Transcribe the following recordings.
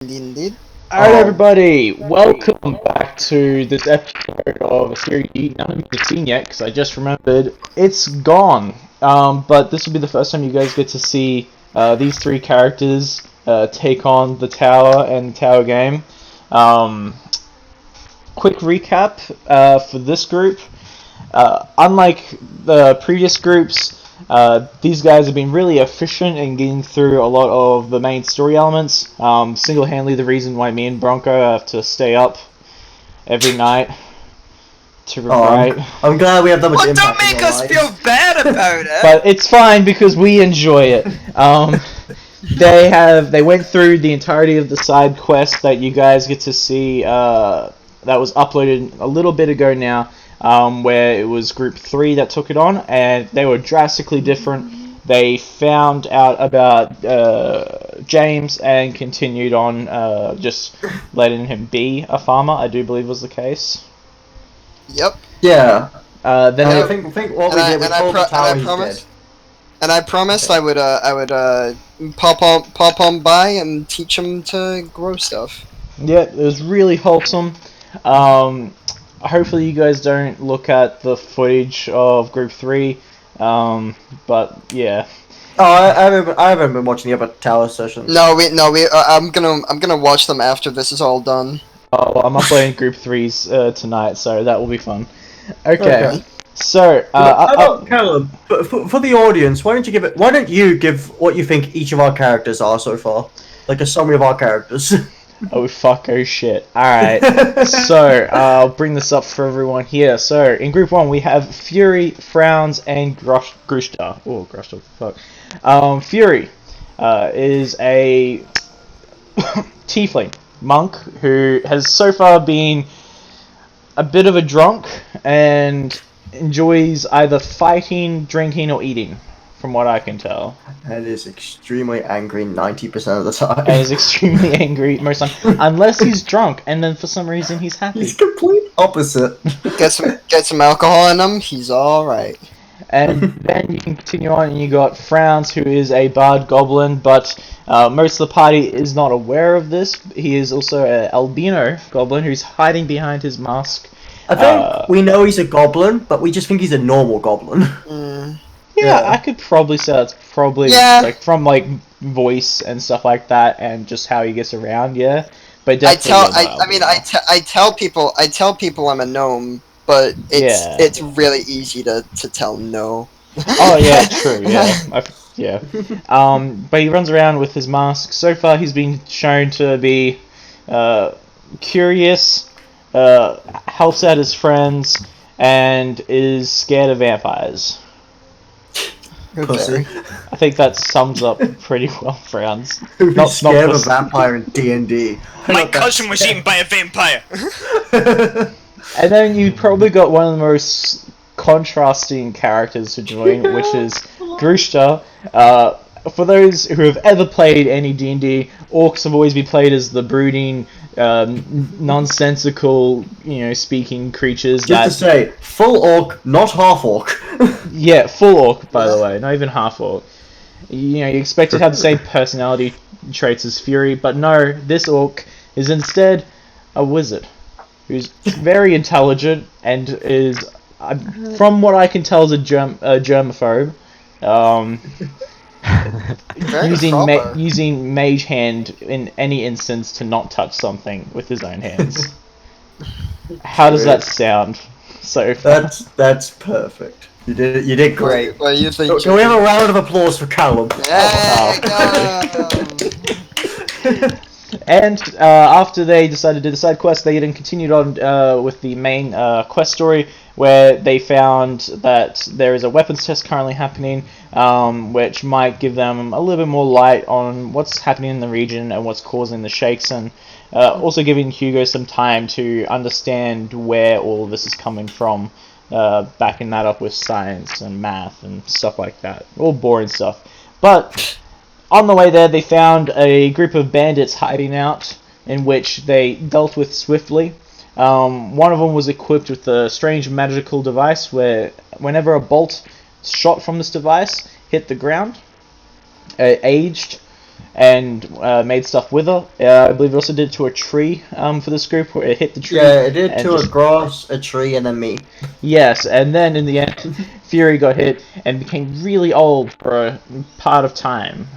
Indeed. Alright everybody, welcome back to this episode of a series you haven't seen yet, because I just remembered it's gone. But this will be the first time you guys get to see these three characters take on the tower and the tower game. Quick recap for this group. Unlike the previous groups, these guys have been really efficient in getting through a lot of the main story elements. Single-handedly the reason why me and Bronco have to stay up every night to write. I'm glad we have that much impact. Don't make us feel bad about it. But it's fine because we enjoy it. They went through the entirety of the side quest that you guys get to see. That was uploaded a little bit ago now. Where it was Group 3 that took it on, and they were drastically different. They found out about James and continued on just letting him be a farmer, I do believe was the case. Yep. Yeah. Then I think what we did, we told the tower he's dead. And I promised I would pop on by and teach him to grow stuff. Yeah, it was really wholesome. Hopefully you guys don't look at the footage of Group 3, but yeah. Oh, I haven't been watching the other tower sessions. I'm gonna watch them after this is all done. Oh, well, I'm uploading Group 3s tonight, so that will be fun. Okay. So, Callum, for the audience, why don't you give what you think each of our characters are so far? Like a summary of our characters. Oh fuck, oh shit. Alright, so I'll bring this up for everyone here. So, in Group 1 we have Fury, Frowns, and Grushta. Oh, Grushta, fuck. Fury is a tiefling monk who has so far been a bit of a drunk and enjoys either fighting, drinking, or eating, from what I can tell. And is extremely angry 90% of the time. And is extremely angry most of the time, unless he's drunk, and then for some reason he's happy. He's complete opposite. Get some alcohol in him, he's alright. And then you can continue on, and you got Frowns, who is a bard goblin, but most of the party is not aware of this. He is also an albino goblin who's hiding behind his mask. I think we know he's a goblin, but we just think he's a normal goblin. Yeah, I could probably say that's probably like from like voice and stuff like that, and just how he gets around. Yeah, but I tell people I'm a gnome, but it's really easy to tell no. Oh yeah, true. Yeah, but he runs around with his mask. So far, he's been shown to be curious, helps out his friends, and is scared of vampires. Pussy. I think that sums up pretty well Frowns. Who'd be scared of a vampire in D&D? My cousin was eaten by a vampire. And then you probably got one of the most contrasting characters to join, which is Grushta. For those who have ever played any D&D, orcs have always been played as the brooding, nonsensical, speaking creatures. Just to say, full orc, not half orc. Yeah, full orc, by the way, not even half orc. You expect it to have the same personality traits as Fury, but no, this orc is instead a wizard who's very intelligent and is, from what I can tell, is a germaphobe. Using Mage Hand in any instance to not touch something with his own hands. How does that sound so far? That's perfect. You did great. Well, Can we have a round of applause for Callum? And after they decided to do the side quest, they then continued on with the main quest story, where they found that there is a weapons test currently happening, which might give them a little bit more light on what's happening in the region and what's causing the shakes, and also giving Hugo some time to understand where all of this is coming from, backing that up with science and math and stuff like that. All boring stuff. But on the way there, they found a group of bandits hiding out, in which they dealt with swiftly. One of them was equipped with a strange magical device where whenever a bolt shot from this device hit the ground, aged, and made stuff with her. I believe it also did it to a tree for this group, where it hit the tree. Yeah, it did and to a grass, a tree, and then me. Yes, and then in the end, Fury got hit and became really old for a part of time,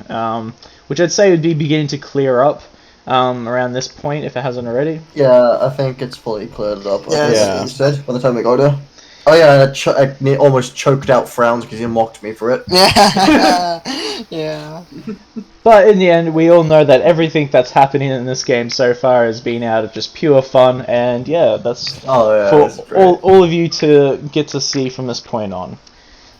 which I'd say would be beginning to clear up around this point, if it hasn't already. Yeah, I think it's fully cleared up. Yeah. You said by the time we got there. Oh yeah, I almost choked out frowns because he mocked me for it. Yeah. But in the end, we all know that everything that's happening in this game so far has been out of just pure fun, and yeah, that's for all of you to get to see from this point on.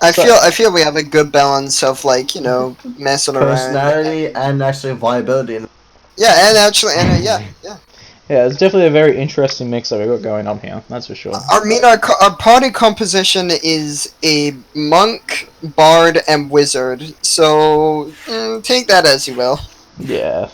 I feel we have a good balance of, like, you know, messing around. Personality and actually viability. Yeah, and actually, yeah. Yeah, it's definitely a very interesting mix that we've got going on here, that's for sure. Our party composition is a monk, bard, and wizard, so take that as you will. Yeah.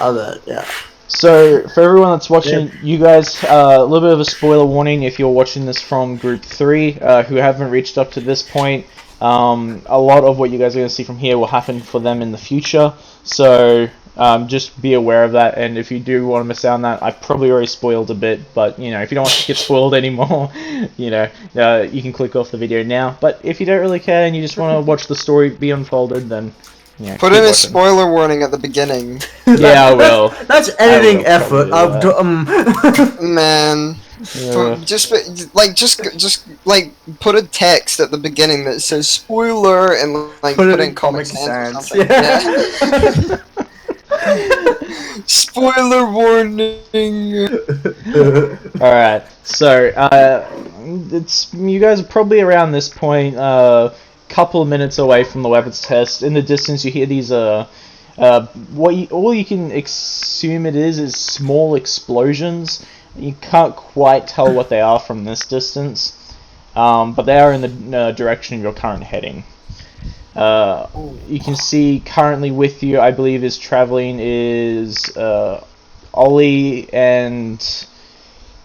Yeah. So, for everyone that's watching, you guys, a little bit of a spoiler warning if you're watching this from Group 3, who haven't reached up to this point. A lot of what you guys are going to see from here will happen for them in the future, so just be aware of that, and if you do want to miss out on that, I probably already spoiled a bit, but, you know, if you don't want to get spoiled anymore, you know, you can click off the video now, but if you don't really care and you just want to watch the story be unfolded, then... Yeah, put in a spoiler warning at the beginning. Yeah, I will. That's editing effort. Man, just put a text at the beginning that says spoiler and like put in Comic Sans. Yeah. Spoiler warning. All right, so it's you guys are probably around this point. Couple of minutes away from the weapons test. In the distance, you hear these all you can assume it is small explosions. You can't quite tell what they are from this distance, but they are in the direction of your current heading. You can see currently with you, I believe, is traveling is Ollie and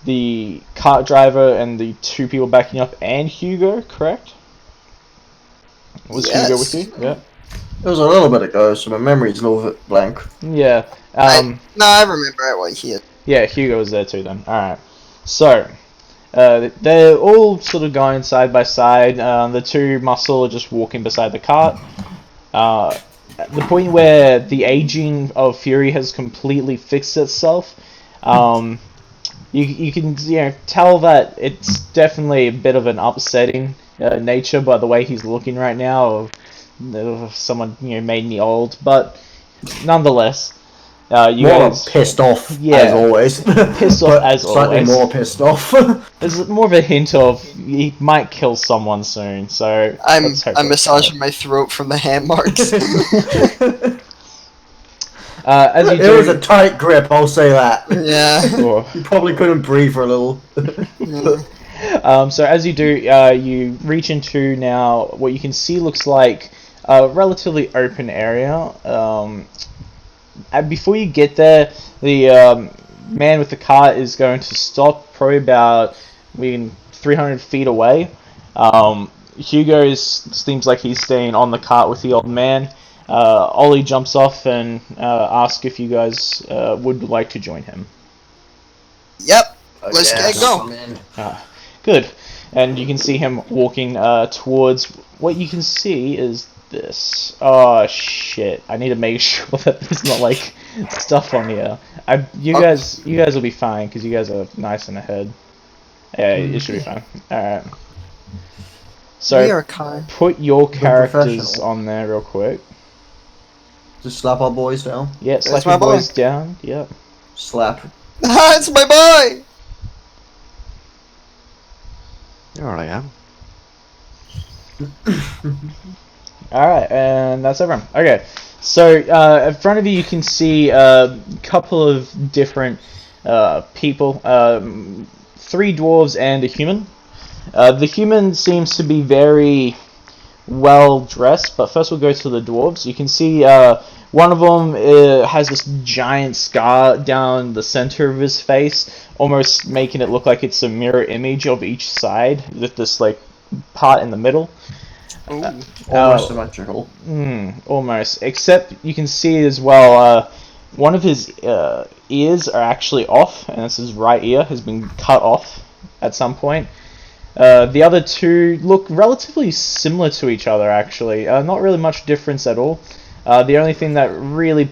the cart driver and the two people backing up, and Hugo, correct? Was Hugo with you? Yeah. It was a little bit ago, so my memory's a little bit blank. Yeah. I remember what he had. Yeah, Hugo was there too then. Alright. So, they're all sort of going side by side. The two muscle are just walking beside the cart. At the point where the aging of Fury has completely fixed itself, you can tell that it's definitely a bit of an upsetting nature by the way he's looking right now, of someone made me old, but nonetheless, you guys pissed off as always. Pissed off as slightly always. More pissed off. There's more of a hint of he might kill someone soon, so I'm massaging my throat from the hand marks. As you do, it was a tight grip, I'll say that. Yeah. You probably couldn't breathe for a little. So as you do, you reach into now what you can see looks like a relatively open area. Before you get there, the man with the cart is going to stop probably about 300 feet away. Hugo seems like he's staying on the cart with the old man. Ollie jumps off and asks if you guys would like to join him. Yep, let's get go. Good. And you can see him walking towards what you can see is this. Oh shit! I need to make sure that there's not like stuff on here. You guys will be fine because you guys are nice and ahead. Yeah, it should be fine. All right. So put your characters on there real quick. Just slap our boys down. Yeah, slap your boys down. Yep. Slap. It's my boy. There I am. Alright, and that's everyone. Okay, so in front of you you can see a couple of different people, 3 dwarves and a human. The human seems to be very well dressed, but first we'll go to the dwarves. You can see one of them has this giant scar down the center of his face, almost making it look like it's a mirror image of each side with this like part in the middle. Ooh. Almost symmetrical. Almost. Except you can see as well, one of his ears are actually off, and that's his right ear has been cut off at some point. The other two look relatively similar to each other, actually. Not really much difference at all. The only thing that really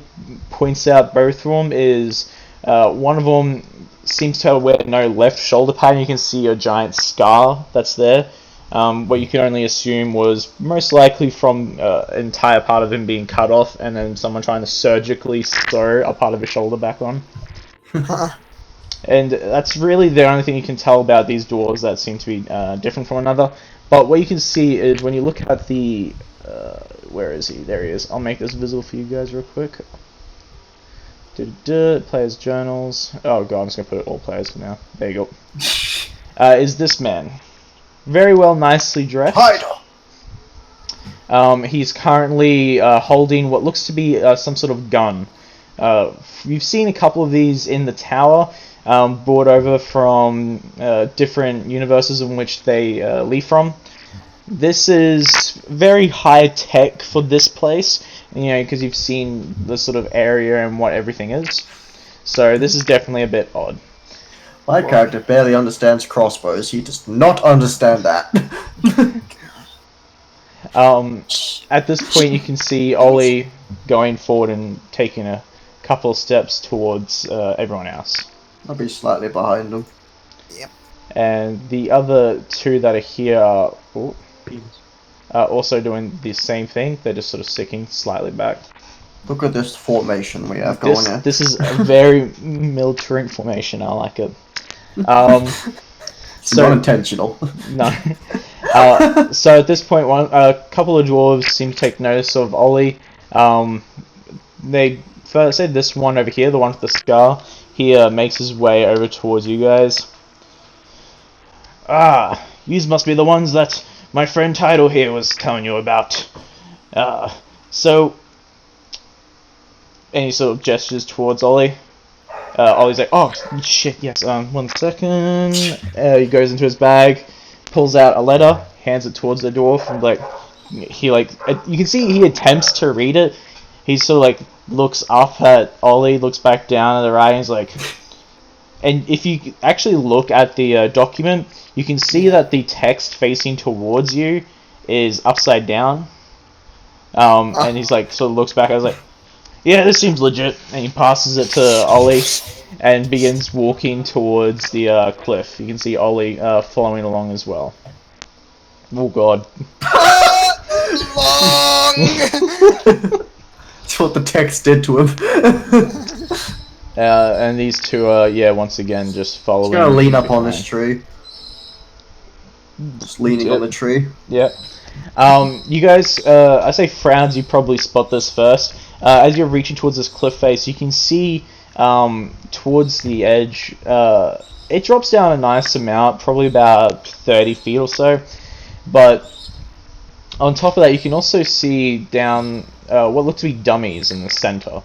points out both of them is one of them seems to wear no left shoulder pad, and you can see a giant scar that's there. What you can only assume was most likely from an entire part of him being cut off, and then someone trying to surgically sew a part of his shoulder back on. And that's really the only thing you can tell about these dwarves that seem to be different from another. But what you can see is when you look at the... where is he? There he is. I'll make this visible for you guys real quick. Players' journals. Oh god, I'm just going to put it all players for now. There you go. Is this man. Very well, nicely dressed. He's currently holding what looks to be some sort of gun. You've seen a couple of these in the tower, brought over from different universes in which they leave from. This is very high tech for this place, because you've seen the sort of area and what everything is. So this is definitely a bit odd. My character barely understands crossbows. He does not understand that. At this point, you can see Ollie going forward and taking a couple of steps towards everyone else. I'll be slightly behind him. Yep. And the other two that are here are also doing the same thing. They're just sort of sticking slightly back. Look at this formation we have going here. This is a very military formation. I like it. It's not intentional. No. So at this point, a couple of dwarves seem to take notice of Ollie. They first say this one over here, the one with the scar. He makes his way over towards you guys. Yous must be the ones that my friend Tidal here was telling you about. And he sort of gestures towards Ollie. Ollie's like, oh shit, yes, 1 second. He goes into his bag, pulls out a letter, hands it towards the dwarf, and you can see he attempts to read it. He sort of like looks up at Ollie, looks back down at the writing, he's like... And if you actually look at the document, you can see that the text facing towards you is upside down. And he's like, sort of looks back, I was like, yeah, this seems legit. And he passes it to Ollie and begins walking towards the cliff. You can see Ollie following along as well. Oh god. Long! That's what the text did to him. And these two are, once again, just following. He's gonna lean up on this tree. Just leaning on the tree. Yeah. You guys, I say frowns, you probably spot this first. As you're reaching towards this cliff face, you can see towards the edge, it drops down a nice amount, probably about 30 feet or so. But on top of that, you can also see down what look to be dummies in the center.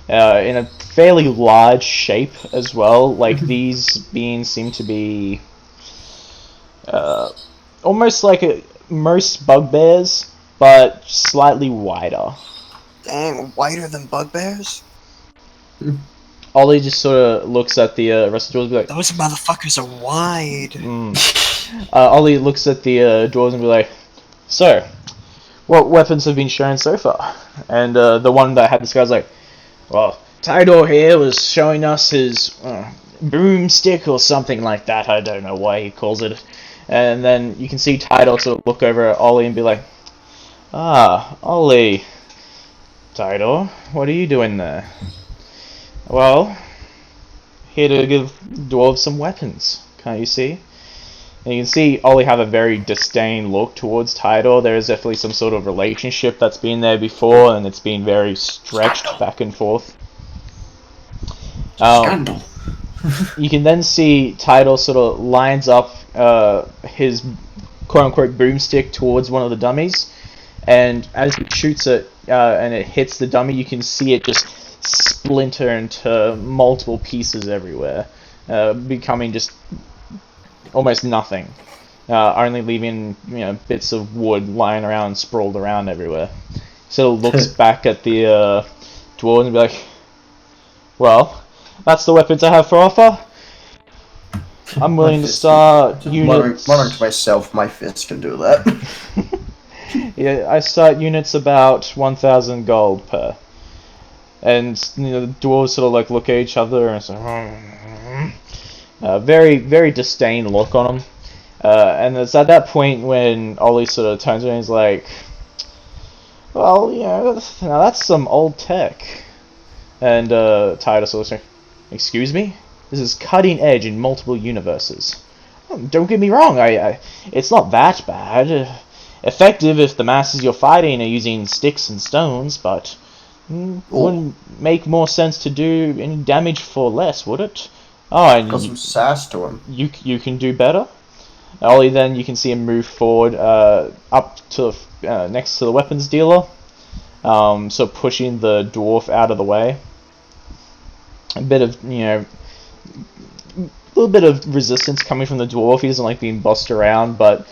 In a fairly large shape as well. Like, these beings seem to be almost like most bugbears, but slightly wider. Dang, wider than bugbears? Ollie just sort of looks at the rest of the dwarves and be like, Those motherfuckers are wide. Ollie looks at the dwarves and be like, so, what weapons have been shown so far? And the one that had this guy's like, well, Tidal here was showing us his broomstick or something like that. I don't know why he calls it. And then you can see Tidal sort of look over at Ollie and be like, Ollie. Tidal, what are you doing there? Well, here to give dwarves some weapons. Can't you see? And you can see Ollie have a very disdain look towards Tidal. There is definitely some sort of relationship that's been there before, and it's been very stretched back and forth. Scandal. You can then see Tidal sort of lines up his quote-unquote broomstick towards one of the dummies, and as he shoots it and it hits the dummy, you can see it just splinter into multiple pieces everywhere, becoming just almost nothing. only leaving bits of wood lying around, sprawled around everywhere. Sort of looks back at the dwarves and be like, "Well, that's the weapons I have for offer. I'm willing to start Just muttering units." to myself, my fist can do that. Yeah, I start units about 1,000 gold per. And the dwarves sort of like look at each other and say, very, very disdain look on them. And it's at that point when Ollie sort of turns around and he's like, "Well, now that's some old tech." And Titus sort of says, "Excuse me? This is cutting edge in multiple universes. Don't get me wrong, it's not that bad. Effective if the masses you're fighting are using sticks and stones, but wouldn't make more sense to do any damage for less, would it? Oh, and Got some sass to him. you can do better." Ollie, then you can see him move forward up to next to the weapons dealer, so pushing the dwarf out of the way. A bit of little bit of resistance coming from the dwarf. He doesn't like being bossed around, but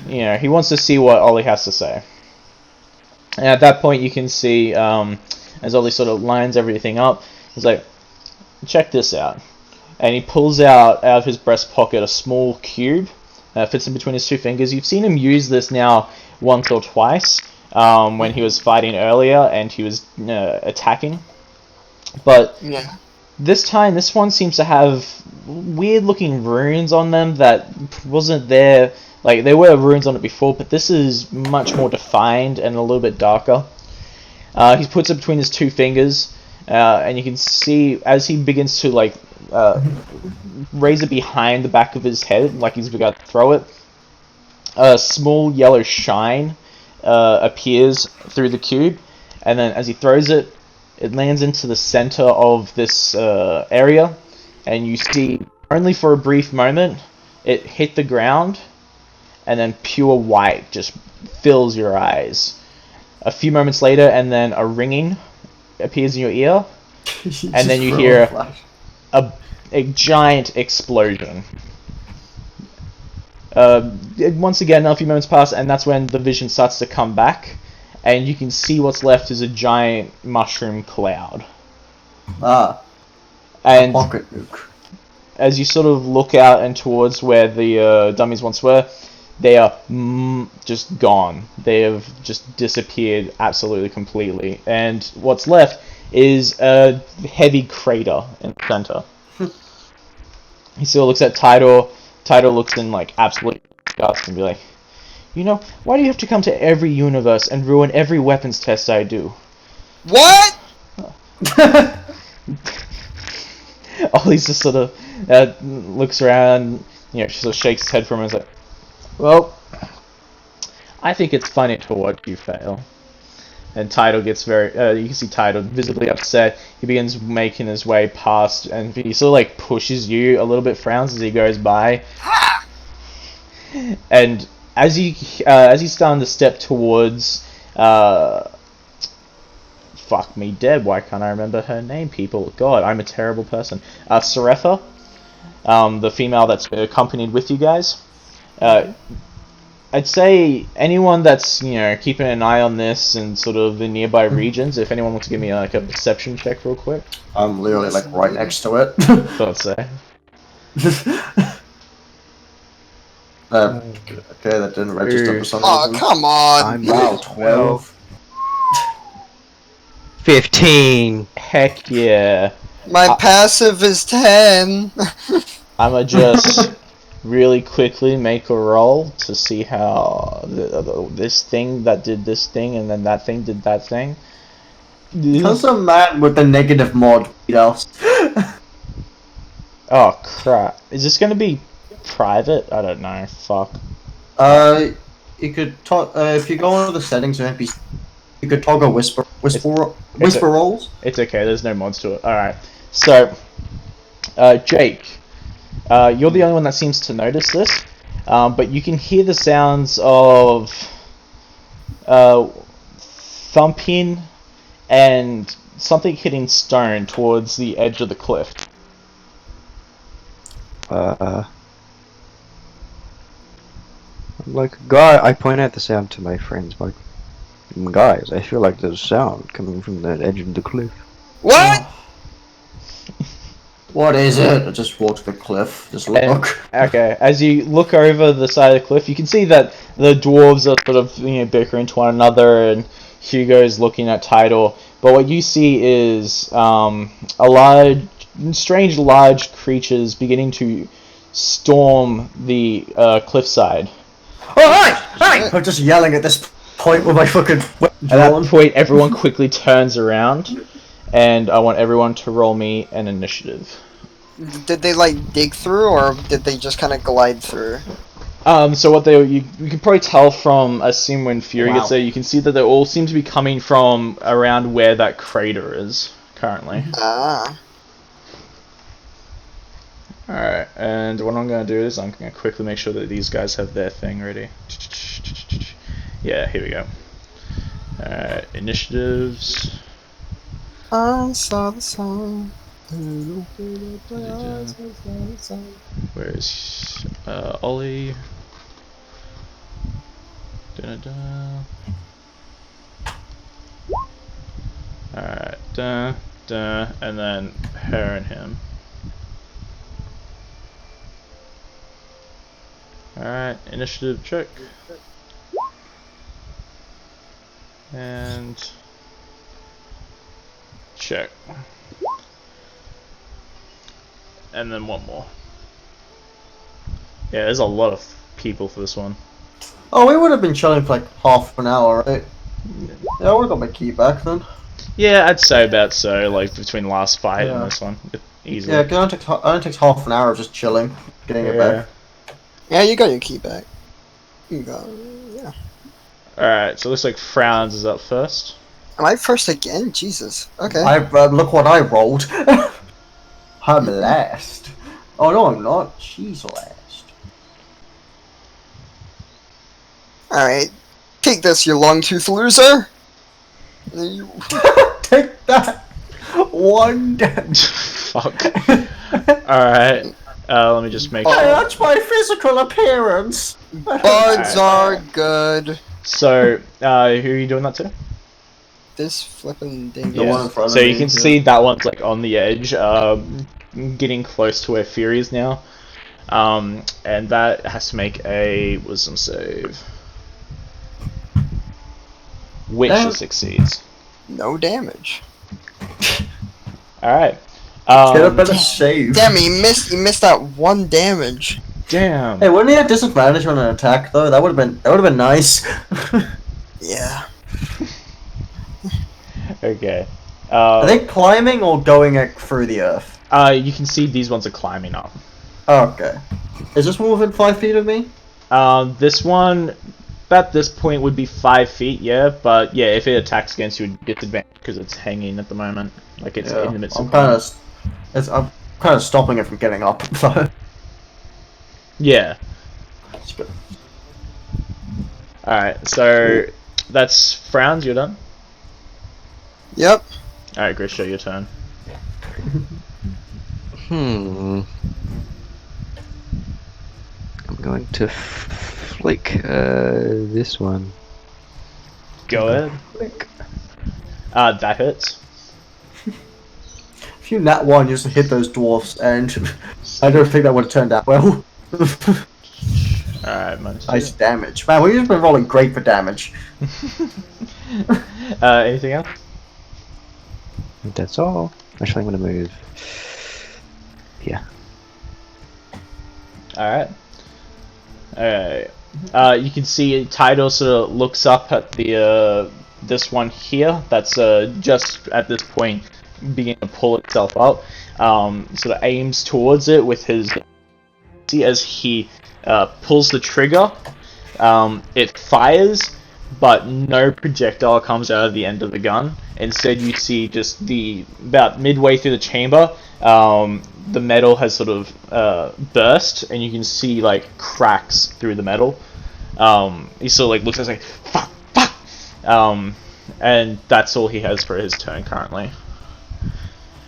he wants to see what Ollie has to say. And at that point, you can see as Ollie sort of lines everything up, he's like, "Check this out," and he pulls out of his breast pocket a small cube. Fits in between his two fingers. You've seen him use this now once or twice when he was fighting earlier and he was attacking. But Yeah. this time, this one seems to have weird-looking runes on them that wasn't there. Like, there were runes on it before, but this is much more defined and a little bit darker. He puts it between his two fingers, and you can see as he begins to raise it behind the back of his head, like he's about to throw it, a small yellow shine appears through the cube, and then as he throws it, it lands into the center of this area, and you see, only for a brief moment, it hit the ground, and then pure white just fills your eyes. A few moments later, and then a ringing appears in your ear, and then you hear a giant explosion. Once again, a few moments pass, and that's when the vision starts to come back, and you can see what's left is a giant mushroom cloud. And Pocket nuke. as you sort of look out and towards where the dummies once were, they are just gone. They have just disappeared absolutely completely. And what's left is a heavy crater in the center. He still looks at Tidor. Tidor looks in absolute disgust and be like, "Why do you have to come to every universe and ruin every weapons test I do?" What? Ollie's just sort of looks around, sort of shakes his head for him and is like, "Well, I think it's funny to watch you fail." And Tidal gets very, you can see Tidal visibly upset. He begins making his way past, and he sort of pushes you a little bit, frowns as he goes by. And as he's starting to step towards, fuck me dead, why can't I remember her name, people? God, I'm a terrible person. Saretha, the female that's accompanied with you guys. I'd say anyone that's keeping an eye on this and sort of the nearby regions, if anyone wants to give me a perception check real quick. I'm literally right next to it. Thought so. Okay, that didn't register for some Oh, reason. come on. I'm Wow, 12. 15. Heck yeah. My passive is 10. I'ma just really quickly make a roll to see how this thing that did this thing and then that thing did that thing. How's a man with a negative mod beat us? Oh crap. Is this gonna be private? I don't know. Fuck. You could talk, if you go into the settings, you could toggle whisper rolls. It's okay, there's no mods to it. Alright. So, Jake, you're the only one that seems to notice this, but you can hear the sounds of thumping and something hitting stone towards the edge of the cliff. Like, guy, I point out the sound to my friends, like, guys, I feel like there's sound coming from the edge of the cliff. What? What is it? I just walk to the cliff. Just look. And, okay, as you look over the side of the cliff, you can see that the dwarves are sort of bickering to one another, and Hugo's looking at Tidal. But what you see is strange large creatures beginning to storm the cliffside. Alright! Hey! I'm just yelling at this point with my fucking weapon At drawn. that point, everyone quickly turns around, and I want everyone to roll me an initiative. Did they like dig through, or did they just kind of glide through? So what you can probably tell from a scene when Fury gets there, you can see that they all seem to be coming from around where that crater is currently. Ah. Alright, and what I'm going to do is I'm going to quickly make sure that these guys have their thing ready. Yeah, here we go. Alright, initiatives. I saw the sun. Where's Ollie? Da-da-da. Alright, and then her and him. Alright, initiative check. And check. And then one more. Yeah, there's a lot of people for this one. Oh, we would have been chilling for like half an hour, right? Yeah, I would have got my key back then. Yeah, I'd say about so, like between the last fight Yeah. and this one. Easily. Yeah, because it only takes half an hour of just chilling, getting it back. Yeah, you got your key back. You got yeah. Alright, so it looks like Frowns is up first. Am I first again? Jesus. Okay. Look what I rolled. I'm last. Oh no, I'm not. She's last. Alright. Take this, you long-toothed loser! You- Take that. One damage. Fuck. Alright, let me just make Oh, sure. that's my physical appearance. Bards are good. So, who are you doing that to? This flippin' thing. The one in front of So you me, can yeah. see that one's like on the edge, getting close to where Fury is now. And that has to make a wisdom save. Which Damn. it succeeds. No damage. Alright. Get a better save. Damn, he missed that one damage. Damn. Hey, wouldn't he have disadvantage on an attack though? That would have been nice. Yeah. Okay. Are they climbing or going through the earth? You can see these ones are climbing up. Okay. Is this one within 5 feet of me? This one, at this point, would be 5 feet, yeah, but yeah, if it attacks against you, it gets advantage because it's hanging at the moment. Like it's in the midst I'm of I'm kind of stopping it from getting up. So. Yeah. Alright, so that's Frowns, you're done? Yep. Alright, Grisha, your turn. I'm going to flick this one. Go ahead. Flick. That hits. If you nat 1 just hit those dwarfs, and I don't think that would have turned out well. Alright, minus 2. Nice damage. Man, we've just been rolling great for damage. Anything else? That's all. Actually, I'm going to move. Yeah. Alright. Alright. You can see Tidal sort of looks up at the this one here. That's just at this point beginning to pull itself up. Sort of aims towards it with his. See, as he pulls the trigger, it fires, but no projectile comes out of the end of the gun. Instead, you see just about midway through the chamber, the metal has sort of burst, and you can see like cracks through the metal. He sort of like looks at it like fuck, and that's all he has for his turn currently.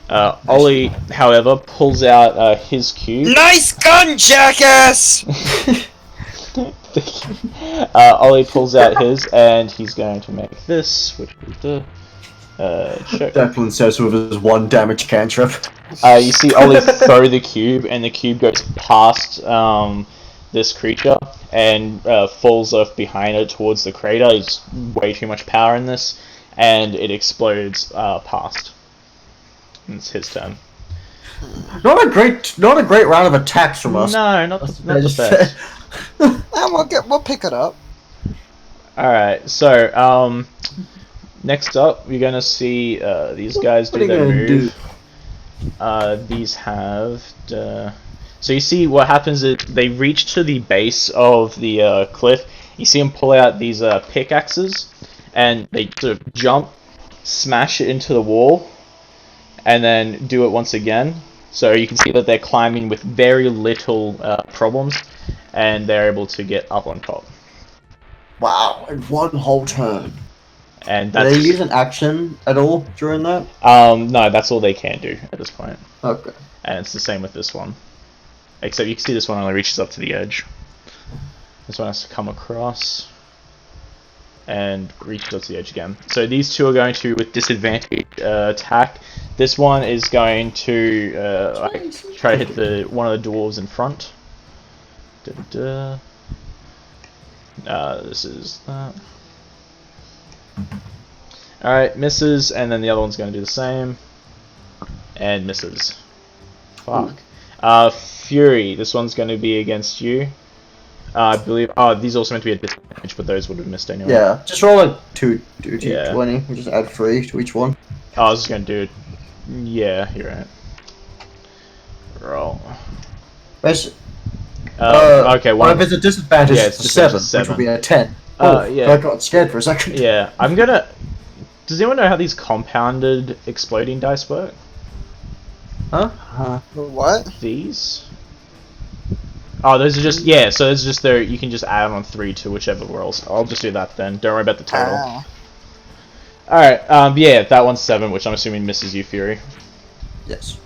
Ollie, however, pulls out his cube. Nice gun, jackass! Ollie pulls out his, and he's going to make this, which is the check. Declan says with his 1 damage cantrip. You see Ollie throw the cube, and the cube goes past this creature and falls off behind it towards the crater. There's way too much power in this, and it explodes past. And it's his turn. Not a great round of attacks from us. No, not the best. And we'll pick it up. Alright, so, next up, you're gonna see these guys do their move. These have... So you see what happens is they reach to the base of the cliff. You see them pull out these pickaxes, and they sort of jump, smash it into the wall, and then do it once again. So you can see that they're climbing with very little problems, and they're able to get up on top. Wow, in 1 whole turn. And Do that's they use an action at all during that? no, that's all they can do at this point. Okay. And it's the same with this one. Except you can see this one only reaches up to the edge. This one has to come across and reaches up to the edge again. So these two are going to, with disadvantage, attack. This one is going to try to hit one of the dwarves in front. This is that. Alright, misses, and then the other one's going to do the same. And misses. Fuck. Fury, this one's going to be against you. I believe. Oh, these also meant to be a disadvantage, but those would have missed anyway. Yeah, just roll like 2 Yeah. 20. We just add 3 to each one. Oh, I was just going to do it. Yeah, you're right. Roll. Where's, Okay, well, one. if it's a disadvantage, Yeah, it's it's a 7, disadvantage, which will be a 10. Yeah. I got scared for a second. Yeah, I'm gonna. Does anyone know how these compounded exploding dice work? Huh? What? These? Oh, those are just so those are just there. You can just add on 3 to whichever rolls. I'll just do that then. Don't worry about the total. Ah. All right. Yeah, that one's 7, which I'm assuming misses you, Fury. Yes.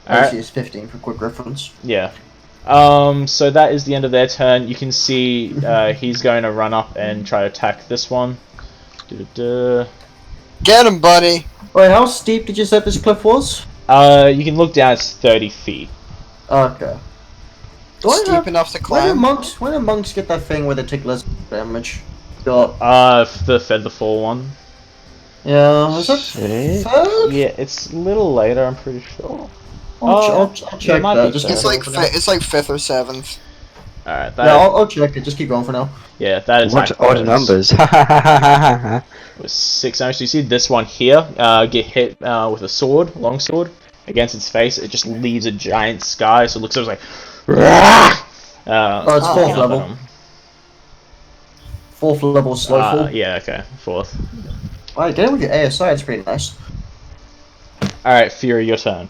Alright. Actually, it's 15 for quick reference. Yeah. So that is the end of their turn. You can see he's going to run up and try to attack this one. Get him, buddy. Wait, how steep did you say this cliff was? You can look down. It's 30 feet. Okay. Steep enough to climb. When do monks get that thing where they take less damage? Got. The Featherfall one. Yeah, is that Shit. third? Yeah, it's a little later. I'm pretty sure. I'll check might that. be Just third. It's like 5th or 7th. All right. Yeah, I'll check it. Just keep going for now. Yeah, that attack What odd was- numbers? was 6 damage. So you see this one here get hit with a sword, long sword, against its face. It just leaves a giant sky. So it looks like. It's Oh, fourth up level. at 'em. 4th level slow fall. Yeah. Okay. 4th. Alright, get it with your ASI. It's pretty nice. All right, Fury, your turn.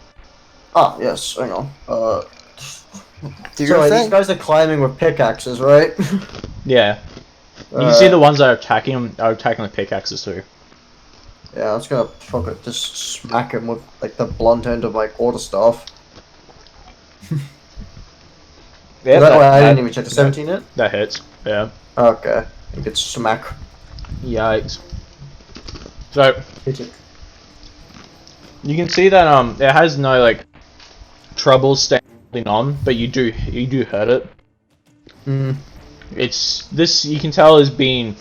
Ah, yes. Hang on. Do your So these thing. guys are climbing with pickaxes, right? Yeah. You can see the ones that are attacking him are attacking with pickaxes too. Yeah, I was gonna fucking just smack him with like the blunt end of my quarterstaff. Yeah, I didn't even check the 17 yet. that hits. Yeah. Okay, you get smack. Yikes. So Hit it. you can see that it has no like trouble staying on, but you do hurt it. Mm. It's this you can tell has been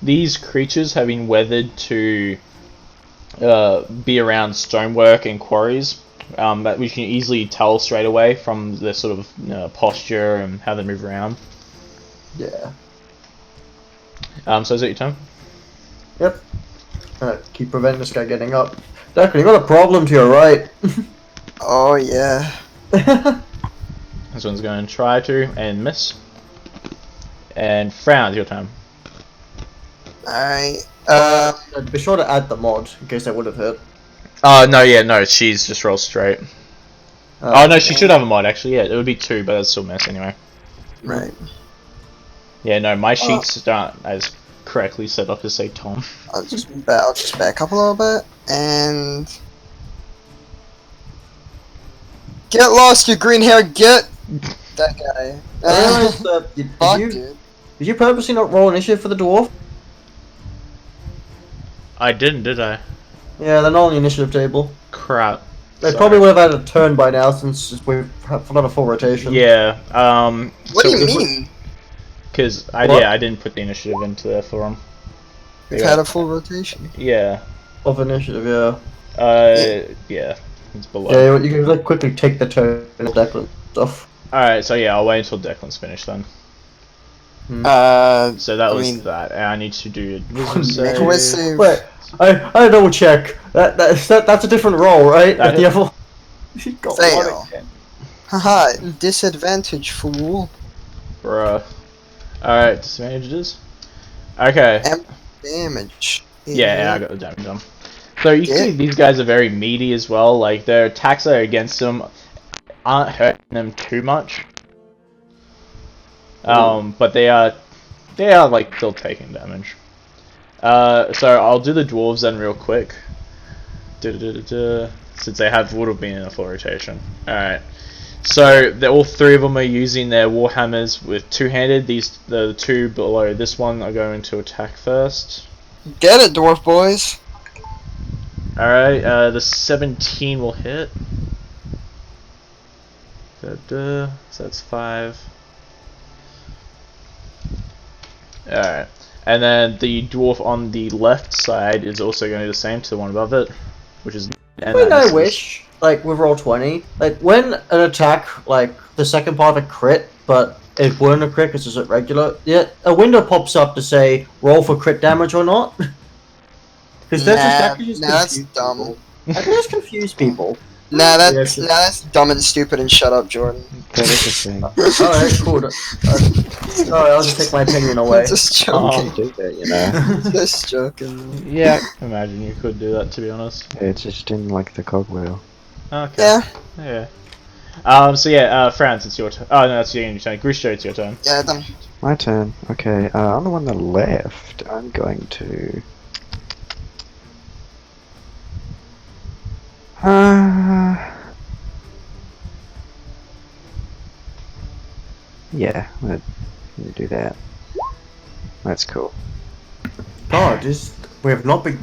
these creatures have been weathered to be around stonework and quarries. That we can easily tell straight away from their sort of posture and how they move around. Yeah. So is it your turn? Yep. Keep preventing this guy getting up. Declan, you got a problem to your right. Oh yeah. This one's going to try to and miss. And Frown, your turn. Alright. Be sure to add the mod in case I would have hit. No, she's just rolled straight. Oh no, she should have a mod actually. Yeah, it would be 2, but that's still miss anyway. Right. Yeah, no, my sheets aren't as correctly set up as say Tom. I'll just back up a little bit and get lost, you green hair. Get that guy. I realized that Fuck, did you dude. Did you purposely not roll initiative for the dwarf? I didn't, did I? Yeah, they're not on the initiative table. Crap. They Sorry. probably would have had a turn by now since we've not a full rotation. Yeah. What do So you if we- mean? Because What? I didn't put the initiative into there for him. We've had a full rotation. Yeah. Of initiative, yeah. Yeah. It's below. Yeah, you can like quickly take the turn and Declan stuff. Alright, so yeah, I'll wait until Declan's finished then. So that I was mean, that. And I need to do a make wisdom a wisdom save. save. Wait, I double check. That's a different roll, right? That The is- other- He got Fail. one again. Haha, disadvantage, fool. Bruh. Alright, disadvantages. Okay. Damage. Yeah, I got the damage on. So you can see these guys are very meaty as well. Like their attacks that are against them aren't hurting them too much. But they are like still taking damage. So I'll do the dwarves then real quick. Since they would have been in a full rotation. Alright. So all three of them are using their warhammers with two-handed. The two below this one are going to attack first. Get it, dwarf boys. Alright, the 17 will hit. So that's 5. Alright. And then the dwarf on the left side is also going to do the same to the one above it, which is. When I wish, like with roll 20, like when an attack, like the second part of a crit, but it weren't a crit because it's irregular, yet a window pops up to say roll for crit damage or not. Because that can just that's confuse dumb. people. I can just confuse people. That's dumb and stupid and shut up, Jordan. That is the thing. Alright, cool. Sorry, I'll just take my opinion away. Just joking. Do that, you know. Just joking. Yeah, imagine you could do that, to be honest. It's just in like the cogwheel. Okay. Yeah, Yeah. So yeah, Franz, it's your turn. Oh no, that's your turn. Grisho, it's your turn. yeah, done. My turn. Okay, on the one on the left, I'm going to. Yeah, I'm gonna do that. That's cool. God, we have not been.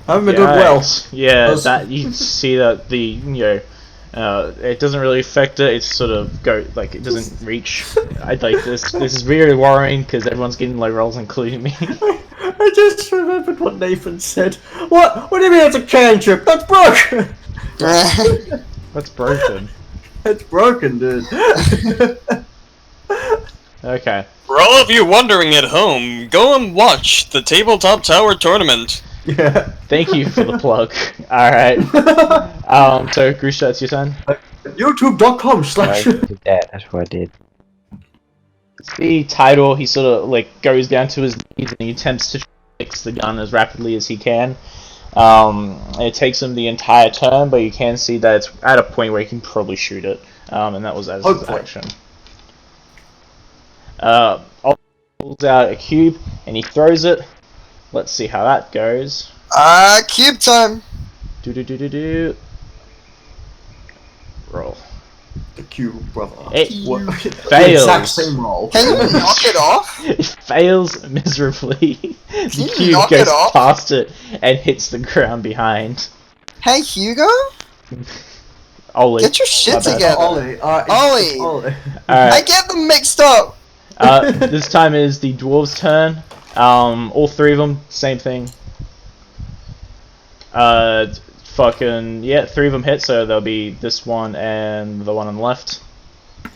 Haven't been doing well. Yeah, Those- that you see that it doesn't really affect it. It's sort of it doesn't reach. I like this. This is really worrying because everyone's getting low rolls, including me. I just remembered what Nathan said. What? What do you mean it's a cantrip? That's broken! That's broken. It's broken, dude. Okay. For all of you wondering at home, go and watch the Tabletop Tower Tournament. Yeah. Thank you for the plug. All right. So Grisha, it's your turn. YouTube.com/ I did that. That's what I did. The title, he sort of goes down to his knees and he attempts to fix the gun as rapidly as he can. It takes him the entire turn, but you can see that it's at a point where he can probably shoot it. And that was as his Hopefully. action. Pulls out a cube and he throws it. Let's see how that goes. Cube time. Do. Roll. The cube, brother. It What? fails. The exact same roll. Can you knock it off? It fails miserably. The you cube knock goes it off? past it and hits the ground behind. Hey, Hugo? Ollie. Get your shit My bad. together. Ollie. Ollie. Ollie. I Alright, get them mixed up. this time is the dwarves' turn. All three of them, same thing. Three of them hit, so there'll be this one and the one on the left.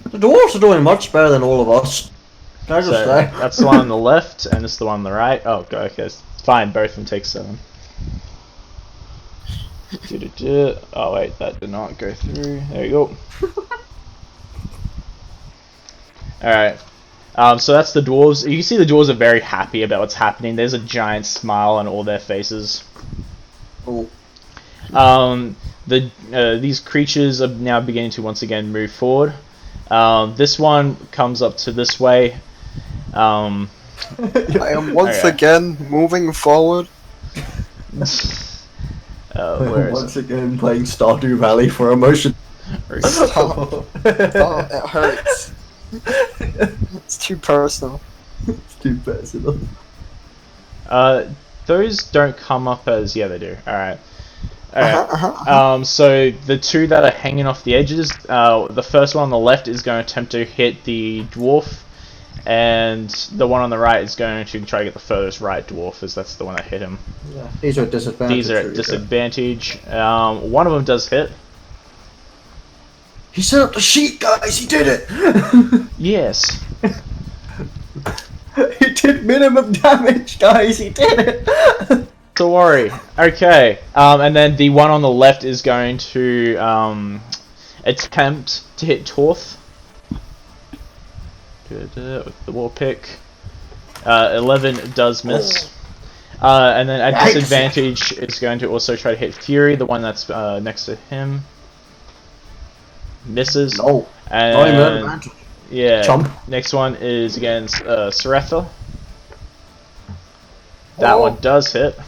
The dwarves are doing much better than all of us. Can I just So say? that's the one on the left, and this is the one on the right. Oh, god, okay, it's fine. Both of them take 7. Oh wait, that did not go through. There you go. Alright. So that's the dwarves. You can see the dwarves are very happy about what's happening. There's a giant smile on all their faces. Cool. These creatures are now beginning to once again move forward. This one comes up to this way. I am once Okay. again moving forward. Where is Once again playing Stardew Valley for emotion. it? Oh, it hurts. It's too personal. too personal. Those don't come up as they do. Alright. Uh-huh. So the two that are hanging off the edges, the first one on the left is going to attempt to hit the dwarf, and the one on the right is going to try to get the furthest right dwarf, as that's the one that hit him. Yeah, these are at disadvantage. These are at disadvantage. One of them does hit. He set up the sheet, guys. He did it. Yes. He did minimum damage, guys. He did it. Don't worry. Okay. And then the one on the left is going to attempt to hit Torth. With the war pick. 11 does miss. And then at disadvantage, it's going to also try to hit Fury, the one that's next to him. Misses. No. And yeah. Chump. Next one is against Saretha. That one does hit.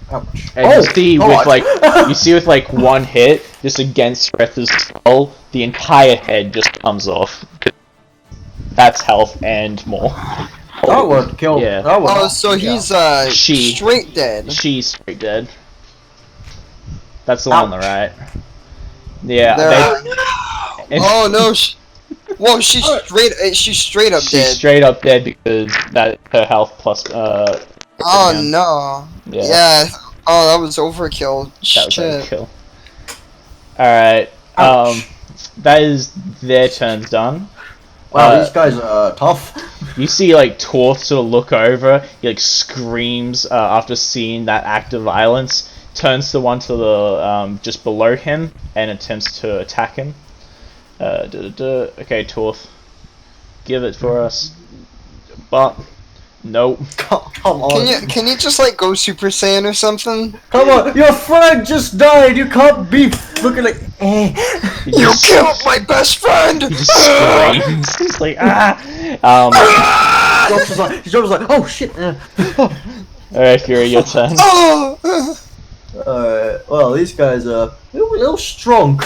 Ouch. And you see with like one hit, just against Saretha's skull, the entire head just comes off. That's health and more. That would kill. Yeah. That would, Oh, so he's straight dead. She's straight dead. That's the one on the right. Yeah. Oh no! Whoa, she's straight up She's dead. straight up dead because that her health plus. Oh again. no! Yeah. Yeah. Oh, that was overkill. That was Shit. overkill. Alright. That is their turns done. Wow, these guys are tough. You see, like, Torth sort of look over, he, like, screams after seeing that act of violence, turns to the one to the, just below him, and attempts to attack him. Okay, Torth. Give it for us. But, nope. Come on. Can you just like go Super Saiyan or something? Come on, your friend just died. You can't be looking like. You killed my best friend. He just screams. He's like, ah! He was like, oh shit. Alright, Fury, your turn. Oh. Well, these guys are a little strong.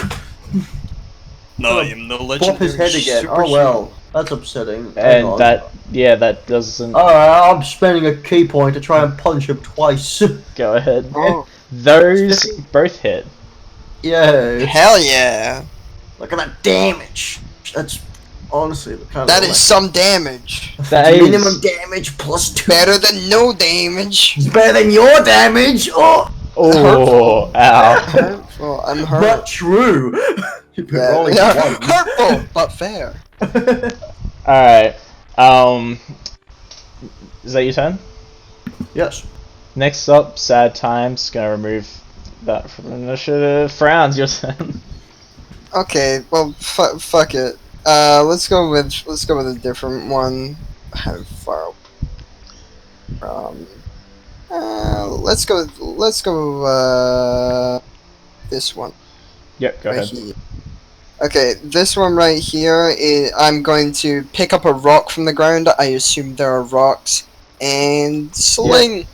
No, I am no legendary. Pop his head again. super Oh well, that's upsetting. Hang And on. that doesn't... Alright, I'm spending a key point to try and punch him twice. Go ahead. Oh. Those both hit. Yeah. Hell yeah! Look at that damage. That's honestly the kind That of is some damage. That is... minimum damage plus 2. Better than no damage. It's better than your damage. Oh, Oh, ow. Well, I'm hurt. but true. You've been rolling Yeah, one. hurtful, but fair. Alright. Is that your turn? Yes. Next up, Sad Times. Gonna remove that from initiative. Frowns, your turn. Okay, well, fuck it. Let's go with a different one. How far? Let's go. This one. Yep, go Right ahead. here. Okay, this one right here. I'm going to pick up a rock from the ground. I assume there are rocks, and sling.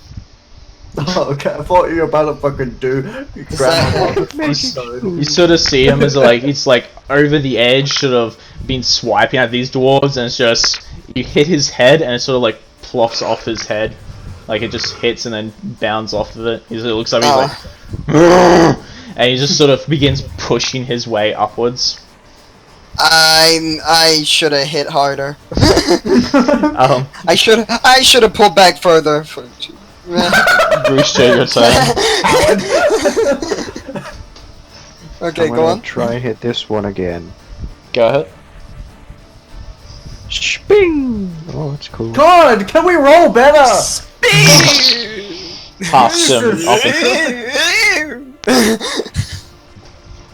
Oh, okay. I thought you were about to fucking do. You sort of see him as like it's like over the edge, sort of been swiping at these dwarves, and it's just you hit his head, and it sort of like plops off his head, like it just hits and then bounds off of it. It looks like he's like, and he just sort of begins pushing his way upwards. I should have hit harder. I I should have pulled back further. Bruce, your turn. Okay, I'm go gonna on. try and hit this one again. Go ahead. Sping! Oh, that's cool. God, can we roll better? Awesome.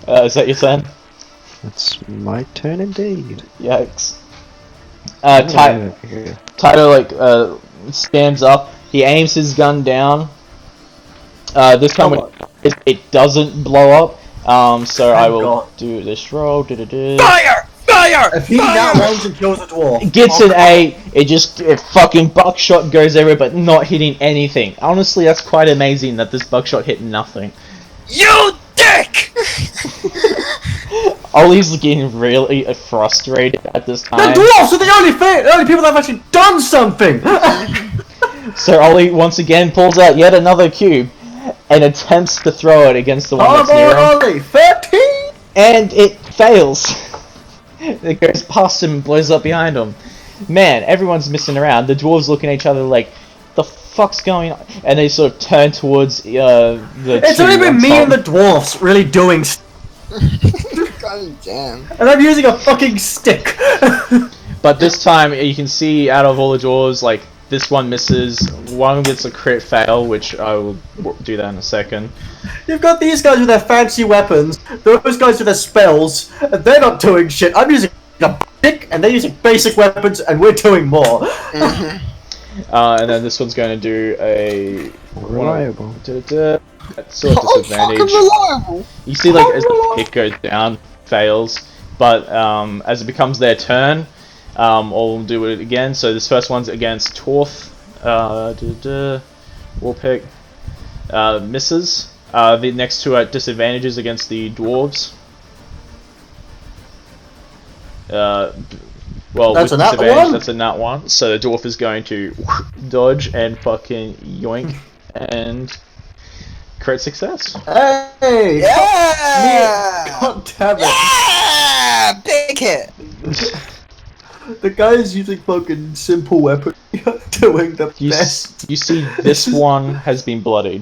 Is that your turn? That's my turn indeed. Yikes. Here. Taito stands up. He aims his gun down. This time it doesn't blow up. So I will God. do this roll. Fire! Fire! If he now runs and kills a dwarf, Gets an 8. It fucking buckshot goes everywhere, but not hitting anything. Honestly, that's quite amazing that this buckshot hit nothing. You dick! Ollie's getting really frustrated at this The time. dwarves are the only people that have actually done something! So Ollie once again pulls out yet another cube and attempts to throw it against the one that's near him. Ollie, 13! And it fails. It goes past him and blows up behind him. Man, everyone's missing around. The dwarves looking at each other like, the fuck's going on? And they sort of turn towards the It's two only been on me top. and the dwarves really doing God damn. and I'm using a fucking stick. But this time, you can see out of all the dwarves, like, this one misses, one gets a crit fail, which I will do that in a second. You've got these guys with their fancy weapons, those guys with their spells, and they're not doing shit. I'm using a stick, and they're using basic weapons, and we're doing more. And then this one's going to do a... Reliable. That's sort of Oh, disadvantage. fucking reliable. You see, like, as the hit goes down, fails, but as it becomes their turn, I'll do it again. So this first one's against Torth. War pick. Misses. The next two are disadvantages against the dwarves. Well, That's with a nat disadvantage, one. that's a nat one. So the dwarf is going to dodge and fucking yoink and crit success. Hey! Yeah! God damn it. Yeah! Big hit. The guy is using fucking simple weapons, doing the You, best. you see, this one has been bloodied.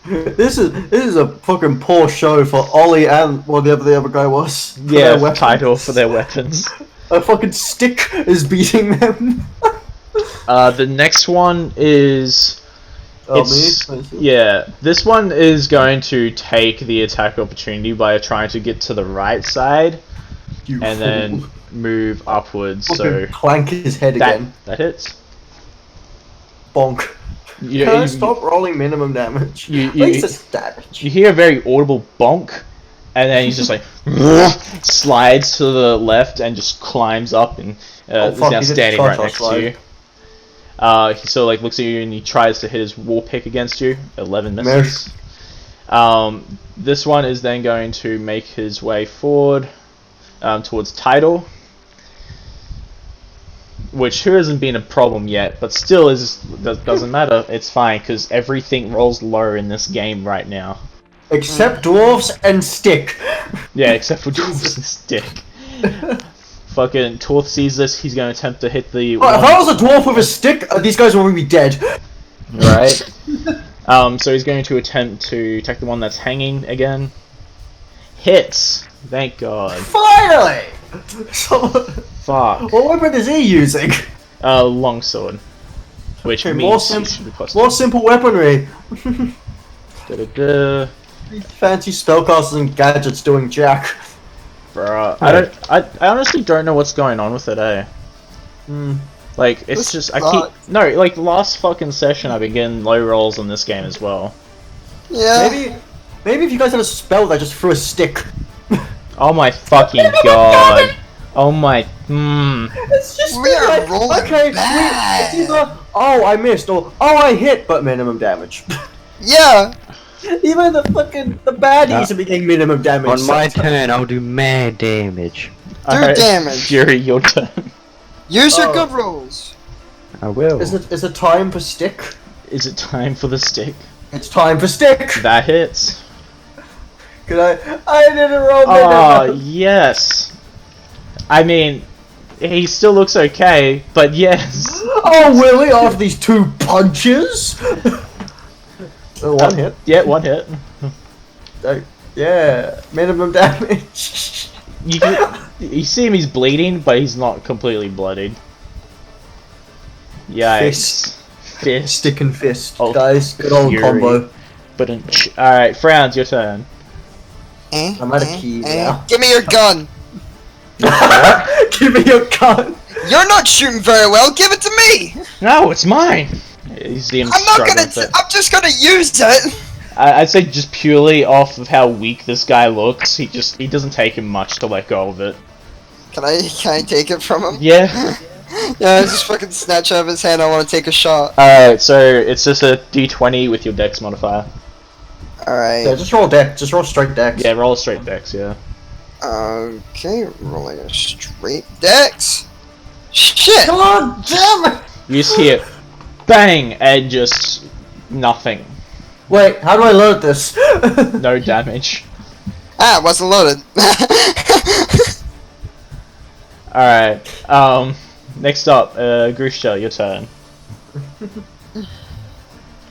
This is a fucking poor show for Ollie and what the other guy was. For Yeah, their weapons. title for their weapons. A fucking stick is beating them. The next one is... It's, yeah, this one is going to take the attack opportunity by trying to get to the right side You and fool. then move upwards. So Fucking clank his head that again. that hits. Bonk. You, Can I you, stop rolling minimum damage? You- At least you- it's damage. you hear a very audible bonk, and then he's just like slides to the left and just climbs up and is fuck, now he did standing charge right our next to slide. you. He sort of like looks at you and he tries to hit his war pick against you. 11 misses. This one is then going to make his way forward towards Tidal, which sure hasn't been a problem yet, but still doesn't matter. It's fine because everything rolls low in this game right now. Except dwarves and stick. Yeah, except for Dwarf's stick. Fucking Torth sees this. He's going to attempt to hit the If I was a dwarf with a stick, these guys would already be dead. right. So he's going to attempt to attack the one that's hanging again. Hits. Thank God. Finally! So, Fuck. what weapon is he using? Longsword. Which Okay, means more he should be plus More two. simple weaponry. Da-da-da. Fancy spellcasters and gadgets doing jack. Bruh. I honestly don't know what's going on with it, eh? Like, it's This just, I sucks. keep, no, like, last fucking session I've been getting low rolls in this game as well. Yeah. Maybe if you guys had a spell that just threw a stick. Oh my fucking god. Oh my, It's just We are like, rolling okay, bad. it's either, oh I missed, or oh I hit, but minimum damage. Yeah. Even the baddies are getting minimum damage. On my sometimes. turn, I'll do mad damage. Alright, damage. Fury, your turn. Use your Oh. good rolls. I will. Is it time for stick? Is it time for the stick? It's time for stick. That hits. Could I didn't roll Oh, minimum. yes. I mean, he still looks okay, but yes. Oh really? After these two punches? One hit. Yeah, one hit. Yeah, minimum damage. You see him, he's bleeding, but he's not completely bloodied. Yikes. Fist. Stick and fist, Oh, guys. Good old Fury. combo. But alright, Frowns, your turn. I'm out of keys now. Give me your gun. Give me your gun. You're not shooting very well. Give it to me. No, it's mine! You see him I'm not struggling gonna. with it. I'm just gonna use it. I'd say just purely off of how weak this guy looks, he doesn't take him much to let go of it. Can I take it from him? Yeah. Yeah, I just fucking snatch out of his hand. I want to take a shot. Alright, so it's just a d20 with your dex modifier. All right. Yeah, just roll deck. Just roll straight decks. Yeah, roll a straight dex, yeah. Okay, rolling a straight dex. Shit! God damn it! You just hear bang and just nothing. Wait, how do I load this? No damage. Ah, it wasn't loaded. Alright, next up, Grusha, your turn.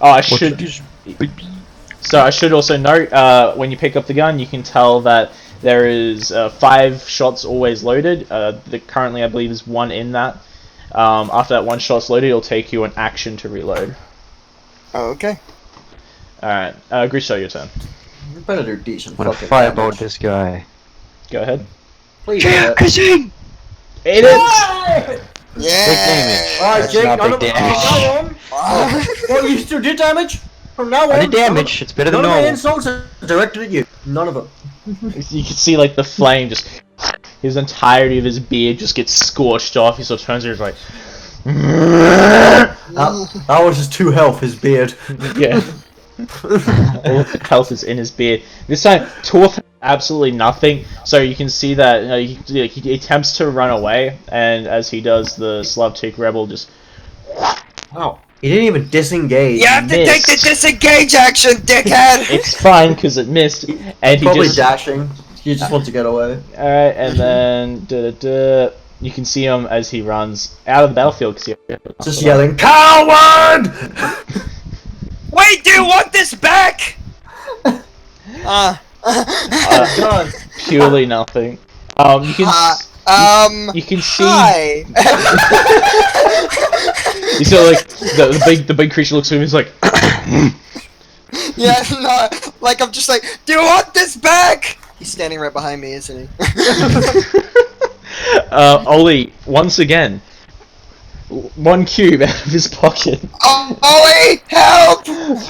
Oh, I should... So I should also note, when you pick up the gun, you can tell that there is 5 shots always loaded. Currently, I believe, is 1 in that. After that 1 shot's loaded, it'll take you an action to reload. Okay. Alright, Grusha, your turn. You better do decent I'm gonna fucking fireball damage. this guy. Go ahead. Please do it. Kazing! It is! Yeah. Big damage. Alright, That's Jake, not none big of damage. Well, you still did damage? From now on, I did damage. It's better than none of my normal. insults are directed at you. None of them. You can see, like, the flame just... His entirety of his beard just gets scorched off. He sort of turns and he's like... That was just 2 health, his beard. Yeah. All of the health is in his beard. This time, Torth has absolutely nothing, so you can see that he attempts to run away, and as he does, the Slavtik rebel just... Wow. He didn't even disengage. You have to take the Missed. disengage action, dickhead! It's fine, because it missed, and he Probably just... dashing. He just wants to get away. Alright, and then... You can see him as he runs out of the battlefield, because he... Just yelling, COWARD! Wait, do you want this back? God. Purely nothing. You can... You can see... Hi. You see, like, the big creature looks at him and he's like... Yeah, no, like I'm just like, do you want this back? He's standing right behind me, isn't he? Ollie, once again, 1 cube out of his pocket, Oh, Ollie, help!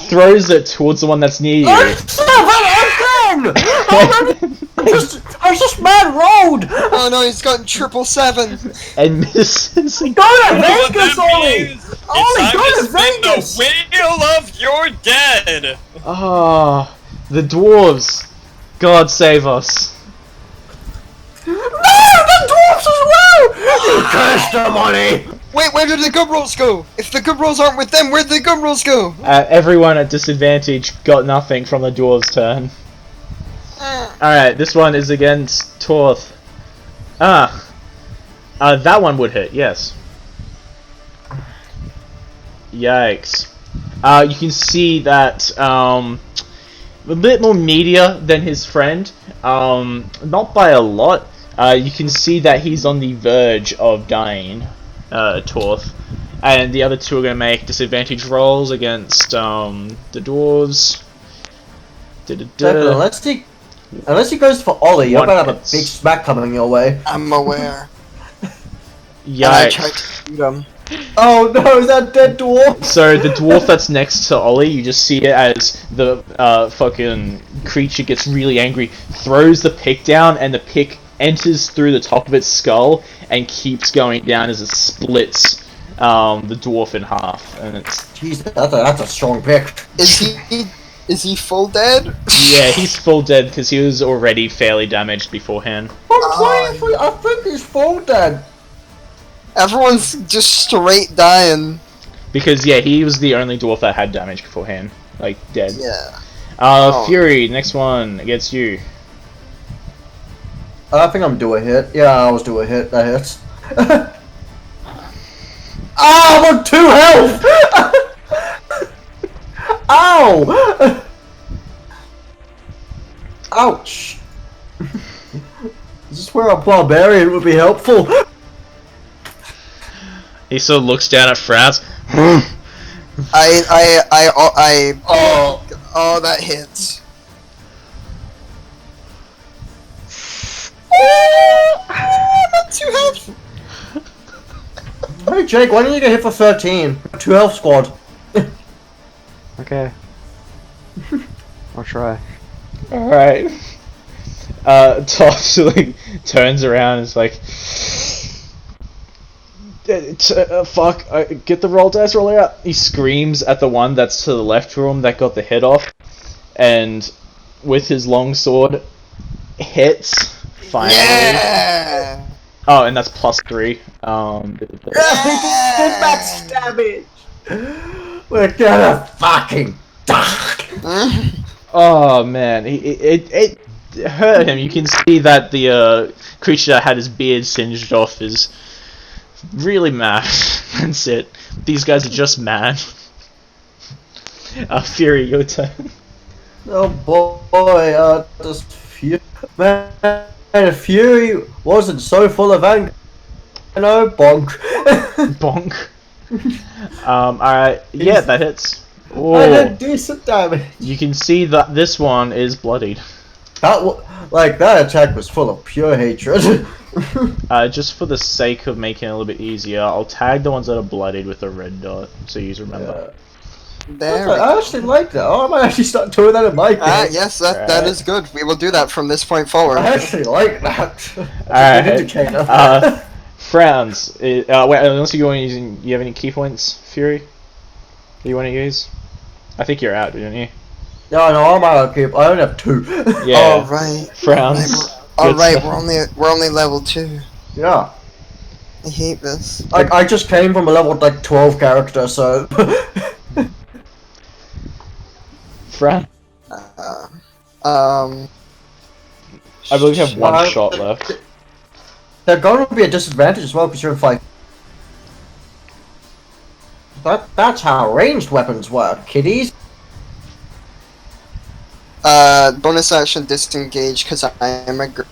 throws it towards the one that's near you. I'm just mad rolled! Oh no, he's gotten 777. And misses. Go to Vegas, Ollie! Ollie, It's time go to to spin Vegas! the wheel of your dead! Ah, the dwarves. God save us. No, the dwarfs as well! You cursed the money! Wait, where did the good rolls go? If the good rolls aren't with them, where'd the good rolls go? Everyone at disadvantage got nothing from the dwarves' turn. Alright, this one is against Torth. That one would hit, yes. Yikes. You can see that, a bit more media than his friend. Not by a lot. You can see that he's on the verge of dying, Torth. And the other 2 are going to make disadvantage rolls against, the dwarves. Unless he goes for Ollie, you're One gonna have a hits. big smack coming your way. I'm aware. And I tried Yikes. to shoot him. Oh no, is that dead dwarf? So the dwarf that's next to Ollie, you just see it as the fucking creature gets really angry, throws the pick down, and the pick enters through the top of its skull and keeps going down as it splits the dwarf in half. And it's Jeez, that's a strong pick. Is he full dead? yeah, he's full dead because he was already fairly damaged beforehand. I think he's full dead. Everyone's just straight dying. Because yeah, he was the only dwarf that had damage beforehand, like dead. Yeah. Oh. Fury, next one against you. I think I'm due a hit. Yeah, I was due a hit. That hits. I'm on 2 health! Ow! Ouch! Is this where a barbarian would be helpful? He sort of looks down at Frowns. Oh, that hits. Not 2 health. Hey Jake, why don't you get hit for 13? 2 health squad. Okay. I'll try. Alright. Tosh like, turns around and is like, fuck, get the roll dice roller out. He screams at the one that's to the left from him that got the hit off, and with his long sword, hits Finally. Yeah! Oh, and that's +3. Good backstabbing! We're gonna fucking die! Oh man, it hurt him. You can see that the creature that had his beard singed off is really mad. That's it. These guys are just mad. Fury, your turn. Oh boy, this Fury... Man, Fury wasn't so full of anger. You know, bonk. Bonk. Alright, yeah, that hits. I did Oh, decent damage. you can see that this one is bloodied. That attack was full of pure hatred. Just for the sake of making it a little bit easier, I'll tag the ones that are bloodied with a red dot, so you remember. There we I go. actually like that. Oh, I might actually start doing that in my game. Yes, that is good. We will do that from this point forward. I actually like that. Alright. Good indicator. Frowns. Wait, unless you have any key points, Fury? That you want to use? I think you're out, didn't you? No, I'm out of keep. I only have 2. Yeah. All right. Frowns. All Good right, stuff. we're only level 2. Yeah. I hate this. I just came from a level 12 character, so. Frown. Um. I believe you have one No, shot left. They're going to be a disadvantage as well because you're in 5. That's how ranged weapons work, kiddies. Bonus action disengage because I am a girl.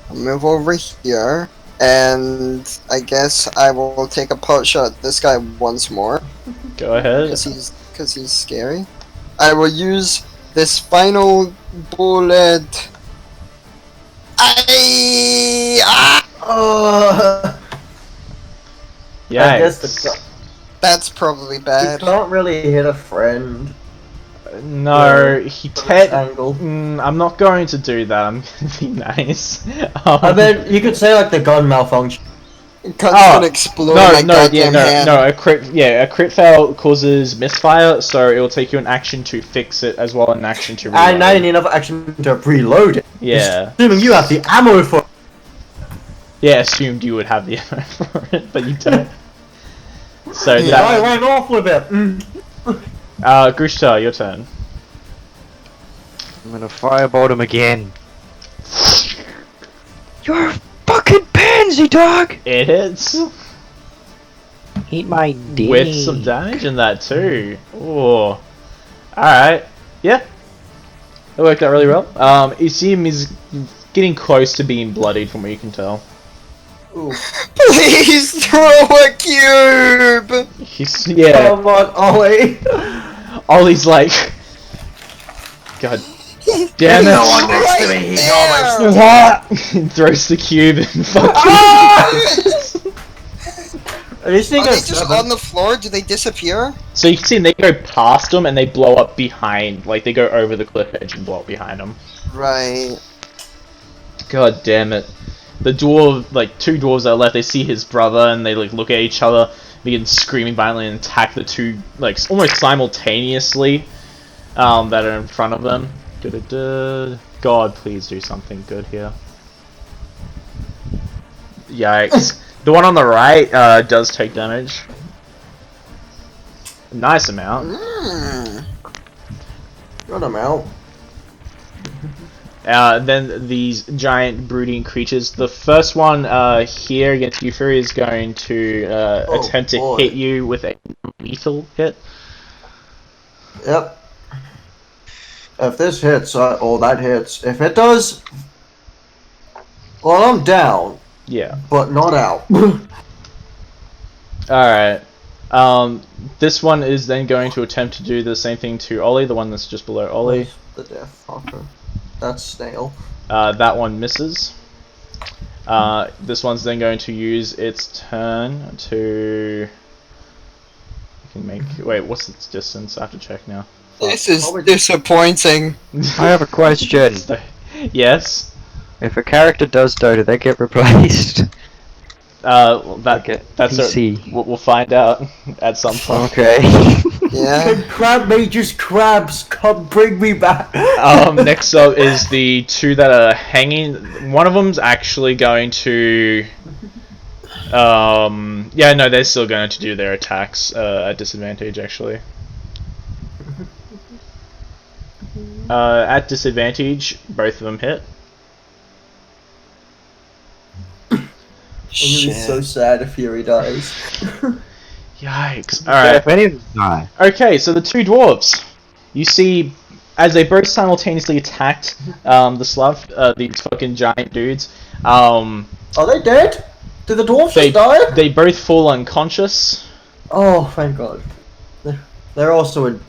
I'll move over here, and I guess I will take a pot shot at this guy once more Go ahead. because he's scary. I will use this final bullet. I guess Yikes. That's probably you bad. can't really hit a friend. No, he From this angle. I'm not going to do that. I'm gonna be nice. I mean, you could say like the gun malfunction. Guns Oh, gonna explode my goddamn hand. a crit fail causes misfire, so it will take you an action to fix it as well as an action to reload. And now you need another action to reload it. Yeah. Assuming you have the ammo for. Yeah, assumed you would have the ammo for it, but you don't. So I that. ran off with it. Grushtar, your turn. I'm gonna firebolt him again. You're a fucking pansy, dog! It hits Eat my dick. with some damage in that too. Ooh. Alright. Yeah. That worked out really well. You see him is getting close to being bloodied from what you can tell. Ooh. Please throw a cube! Yeah. Come on, Ollie. Ollie's like, God damn it! No one next to me. He's almost. And throws the cube and fucking. Are these Are they things just on the floor? Do they disappear? So you can see they go past them and they blow up behind, like they go over the cliff edge and blow up behind them. Right. God damn it! The dwarf, like 2 dwarves that are left, they see his brother and they like look at each other, begin screaming violently and attack the 2 like almost simultaneously that are in front of them. God, please do something good here. Yikes. The one on the right does take damage. A nice amount. Run them out. Then these giant brooding creatures. The first one here against you, Fury, is going to attempt to hit you with a lethal hit. Yep. If this hits, or that hits, if it does, well, I'm down, Yeah. but not out. Alright. This one is then going to attempt to do the same thing to Ollie, the one that's just below Ollie. The death fucker. That's snail. That one misses. This one's then going to use its turn to... You can make... Wait, what's its distance? I have to check now. This is disappointing. I have a question. Yes? If a character does die, do they get replaced? Well, Like a that's PC. we'll find out at some point. Okay. Yeah. Can crab mages crabs come bring me back? Next up is the two that are hanging. One of them's actually going to. Yeah, no, they're still going to do their attacks at disadvantage, actually. At disadvantage, both of them hit. I'm gonna be so sad if Fury dies. Yikes. Yeah, Alright. if any of them die. Okay, so the two dwarves. You see, as they both simultaneously attacked these fucking giant dudes, Are they dead? Did the dwarves they, just die? they both fall unconscious. Oh, thank God. They're also in.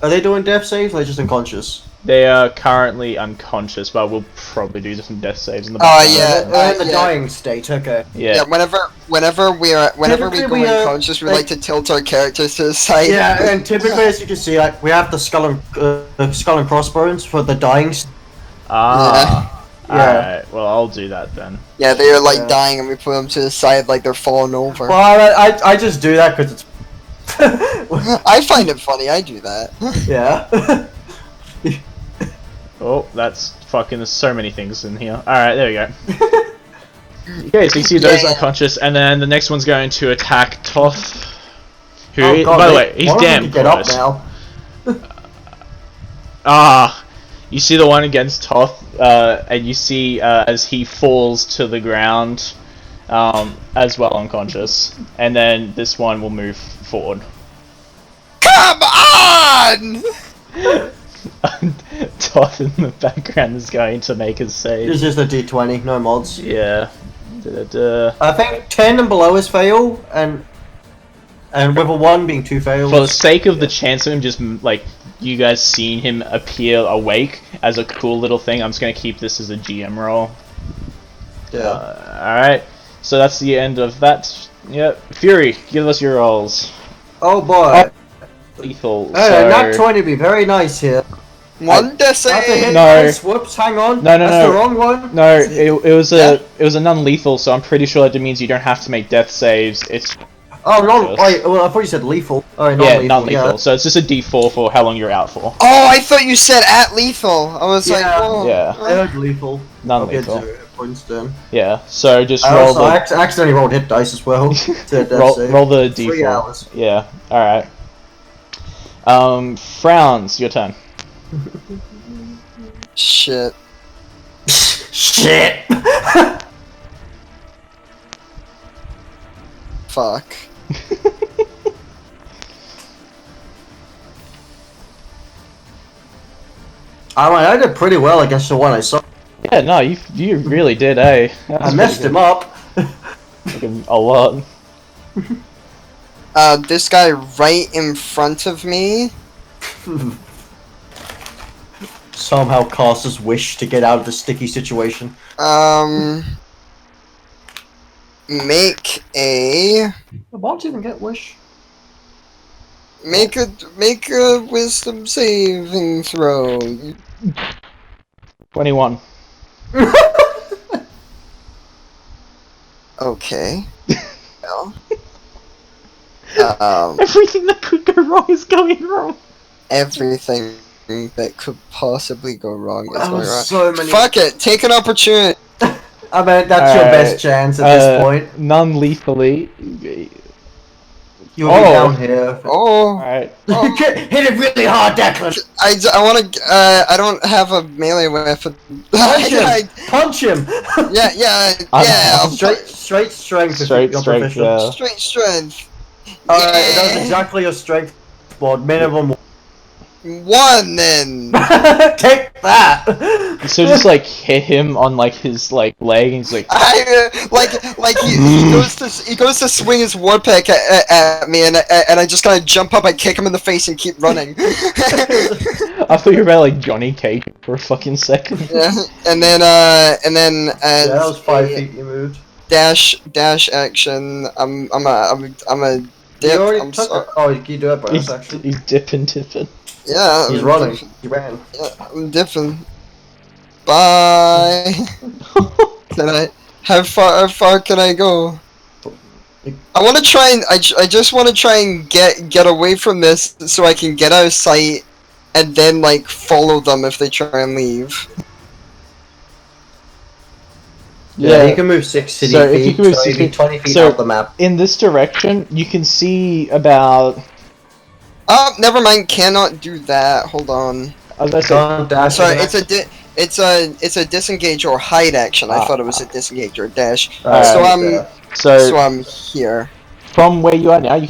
Are they doing death saves? Or are they just unconscious? They are currently unconscious, but we'll probably do some death saves in the Oh, background. yeah. They're in the yeah. dying state. Okay. Yeah. Yeah, whenever we Typically go we, unconscious, we like to tilt our characters to the side. Yeah, and typically, as you can see, like we have the skull and crossbones for the dying. Ah. Yeah. Alright, well, I'll do that then. Yeah, they are like Yeah. dying, and we put them to the side like they're falling over. Well, I just do that because it's. I find it funny. I do that. Yeah. Oh, that's fucking, there's so many things in here. Alright, there we go. Okay, so you see those Yeah. unconscious, and then the next one's going to attack Toth. Who, Oh, God, by the way, he's one of them damn can get up close. now. Ah, you see the one against Toth, and you see as he falls to the ground, as well unconscious, and then this one will move forward. Come on! Toth in the background is going to make his save. It's just a D20, no mods. Yeah. Da-da-da. I think 10 and below is fail, and with a 1 being 2 fails. For the sake of the chance of him just, like, you guys seeing him appear awake as a cool little thing, I'm just going to keep this as a GM roll. Yeah. Alright, so that's the end of that. Yep. Fury, give us your rolls. Oh boy. Lethal. Nat 20 be very nice here. One That's a hit decade. No. dice. Whoops, hang on. No, no, That's no. the wrong one. No, it was a non-lethal, so I'm pretty sure that means you don't have to make death saves. It's Oh, no. Wait, well, I thought you said lethal. Oh, non-lethal. yeah, non-lethal. So it's just a D4 for how long you're out for. Oh, I thought you said at lethal. I was like, Yeah. whoa. Yeah. I heard lethal. Non-lethal. I'll get 0 points then. Yeah. So just I roll also the accidentally rolled hit dice as well. To death roll, save. roll the 3 D4. hours. Yeah. All right. Frowns, your turn. Shit. Shit. Fuck. I did pretty well against the one I saw. Yeah. No, you really did, eh? I messed him up. A lot. This guy right in front of me. Somehow cast his wish to get out of the sticky situation. Make a The bots even get wish? make a wisdom saving throw. 21. Okay. Well. Everything that could go wrong is going wrong. Everything that could possibly go wrong is That going was wrong. so many. Fuck it, take an opportunity. I mean, that's your Alright, best chance at this point. Non-lethally. You'll Oh. be down here. Oh, Alright. Hit it really hard, Declan. I want to. I don't have a melee weapon. Punch him. Punch him. Yeah, yeah, I'm- yeah. I'm Straight strength. if Straight you're strength, proficient. yeah. Straight strength. Alright, that's Yeah. exactly your strength board. Minimum. One then. Take that. So just like hit him on like his like leg and he's like Like he goes to swing his war pick at me and I just kind of jump up, I kick him in the face and keep running. I thought you were about like Johnny Cage for a fucking second. Yeah, and then as Yeah, that was 5 feet you moved. dash action. I'm a You dip. already I'm took sorry. it. Oh, you do it by He's, this action. he's dipping. Yeah, He's I'm running. dipping. He ran. Yeah, I'm dipping. Bye. Can I? How far can I go? I want to try and I just want to try and get away from this so I can get out of sight and then like follow them if they try and leave. Yeah, you can move 60 So if feet, you can move so 6 you'd be feet- 20 feet so- out the map. In this direction, you can see about. Oh, never mind. Cannot do that. Hold on. As I said, Can't dash Sorry, with an it's a disengage or hide action. I thought it was a disengage or dash. action. So Alright, I'm yeah. so I'm here. from where you are now, you